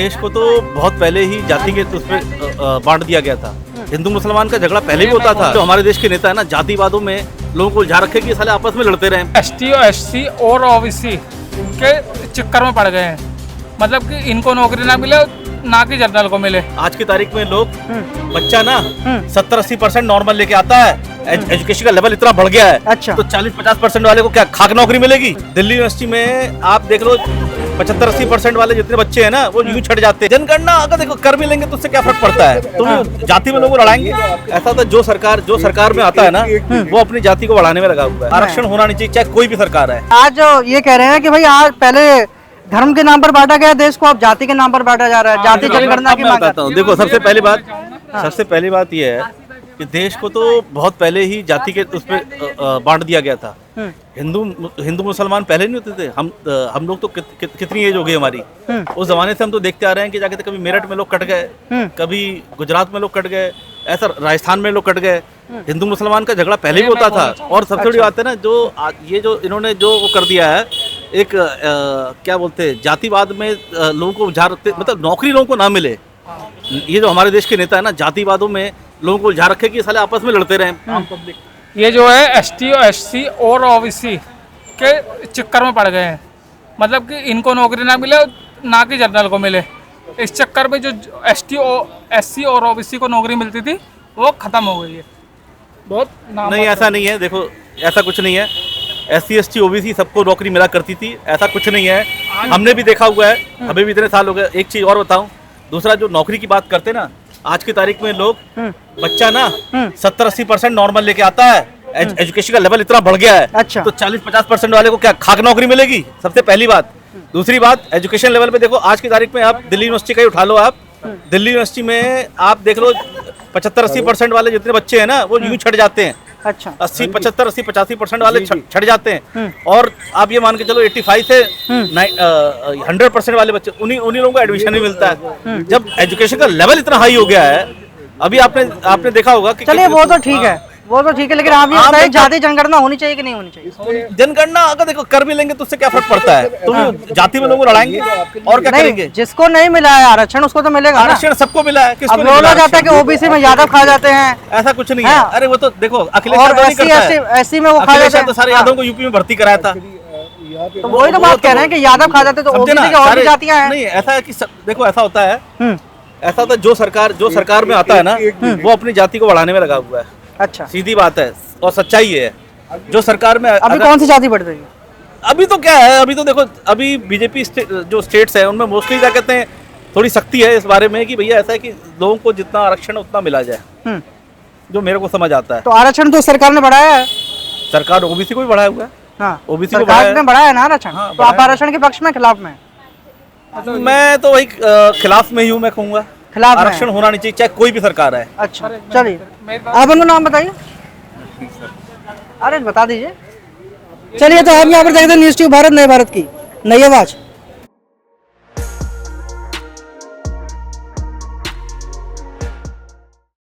देश को तो बहुत पहले ही जाति के उसमें बांट दिया गया था। हिंदू मुसलमान का झगड़ा पहले भी होता था। जो हमारे देश के नेता है ना, जातिवादों में लोगों को उलझा रखे कि साले आपस में लड़ते रहे। एसटी और एससी और ओबीसी के चक्कर में पड़ गए हैं, मतलब कि इनको नौकरी ना मिले ना कि जनरल को मिले। आज की तारीख में लोग बच्चा ना 70-80% नॉर्मल लेके आता है। एजुकेशन का लेवल इतना बढ़ गया है। अच्छा। तो 40-50% वाले को क्या खाक नौकरी मिलेगी? दिल्ली यूनिवर्सिटी में आप देख लो 75-80% वाले जितने बच्चे हैं ना, वो यूं छट जाते हैं। जनगणना अगर देखो कर भी लेंगे तो उससे क्या फर्क पड़ता है? तो जाति में लोग लड़ाएंगे। ऐसा तो जो सरकार में आता है ना, वो अपनी जाति को बढ़ाने में लगा हुआ है। आरक्षण होना नहीं चाहिए, चाहे कोई भी सरकार है। आज जो ये कह रहे हैं कि भाई आज पहले धर्म के नाम पर बांटा गया देश को, अब जाति के नाम पर बांटा जा रहा है। जाति जनगणना की मांग करता हूं। देखो, सबसे पहली बात ये है कि देश को तो बहुत पहले ही जाति के उसमें बांट दिया गया था। हिंदू मुसलमान पहले नहीं होते थे। हम लोग तो कितनी एज हो गई हमारी। उस जमाने से हम तो देखते आ रहे हैं कि जाके तो कभी मेरठ में लोग कट गए, कभी गुजरात में लोग कट गए, ऐसा राजस्थान में लोग कट गए। हिंदू मुसलमान का झगड़ा पहले भी होता था। और सबसे बड़ी बात है ना, जो इन्होंने जो वो कर दिया है, एक क्या बोलते हैं, जातिवाद में लोगों को उलझा रखते, मतलब नौकरी लोगों को ना मिले। ये जो हमारे देश के नेता है ना, जातिवादों में लोगों को उलझा रखे कि साले आपस में लड़ते रहे। ये जो है एसटी और एससी और ओबीसी के चक्कर में पड़ गए हैं, मतलब कि इनको नौकरी ना मिले ना कि जनरल को मिले। इस चक्कर में जो एससी और ओबीसी को नौकरी मिलती थी वो खत्म हो गई है। बहुत नहीं, ऐसा नहीं है। देखो, ऐसा कुछ नहीं है। SC ST OBC सबको नौकरी मिला करती थी, ऐसा कुछ नहीं है। हमने भी देखा हुआ है, हमें भी इतने साल हो गए। एक चीज और बताऊं, दूसरा जो नौकरी की बात करते ना, आज की तारीख में लोग बच्चा ना 70-80% नॉर्मल लेके आता है। एजुकेशन का लेवल इतना बढ़ गया है। अच्छा। तो 40-50% वाले को क्या खाक नौकरी मिलेगी? सबसे पहली बात। दूसरी बात, एजुकेशन लेवल पे देखो, आज की तारीख में आप दिल्ली यूनिवर्सिटी का ही उठा लो। आप दिल्ली यूनिवर्सिटी में आप देख लो 75-80% वाले जितने बच्चे हैं ना, वो यूं छट जाते हैं। अच्छा। 80-85% वाले छट जाते हैं। और आप ये मान के चलो 85 से 100% वाले बच्चे, उन्हीं लोगों को एडमिशन भी मिलता है। जब एजुकेशन का लेवल इतना हाई हो गया है, अभी आपने देखा होगा कि चलिए वो तो ठीक है, लेकिन आप ये बताइए जाति जनगणना होनी चाहिए कि नहीं होनी चाहिए? जनगणना अगर देखो कर भी लेंगे तो उससे क्या फर्क पड़ता है? तो जाति में लोग लड़ाएंगे और क्या करेंगे? जिसको नहीं मिला है आरक्षण उसको तो मिलेगा ना। आरक्षण सबको मिला है। अब बोला जाता है कि ओबीसी में यादव खा जाते हैं, ऐसा कुछ नहीं है। अरे वो तो देखो, अखिलेश और यादव नहीं करता है। एससी में वो खा जाते हैं। तो सारे यादव को यूपी में भर्ती कराया था। तो वही तो बात कह रहे हैं कि यादव खा जाते, तो ओबीसी की और भी जातियां हैं। नहीं, ऐसा है कि देखो, ऐसा होता है, ऐसा होता है, जो सरकार में आता है ना, वो अपनी जाति को बढ़ाने में लगा हुआ है। अच्छा, सीधी बात है और सच्चाई है। जो सरकार में अभी कौन सी जाति बढ़ रही है? अभी तो क्या है, अभी तो देखो, अभी बीजेपी जो स्टेट्स है उनमें मोस्टली क्या कहते हैं, थोड़ी सख्ती है इस बारे में कि भैया ऐसा है कि लोगों को जितना आरक्षण उतना मिला जाए, जो मेरे को समझ आता है। तो आरक्षण तो सरकार ने बढ़ाया है। सरकार ओबीसी को भी बढ़ाया हुआ है। हाँ, ओबीसी को सरकार ने बढ़ाया है ना आरक्षण। हाँ, तो आप आरक्षण के पक्ष में खिलाफ में? मैं तो वही खिलाफ में ही हूँ। मैं कहूँगा खिलाफ आरक्षण होना नहीं चाहिए, चाहे कोई भी सरकार है। अच्छा, चलिए आप उनका नाम बताइए। अरे बता दीजिए। चलिए, तो हम यहाँ पर देखते हैं न्यूज़ ट्यूब भारत, नए भारत की नई आवाज।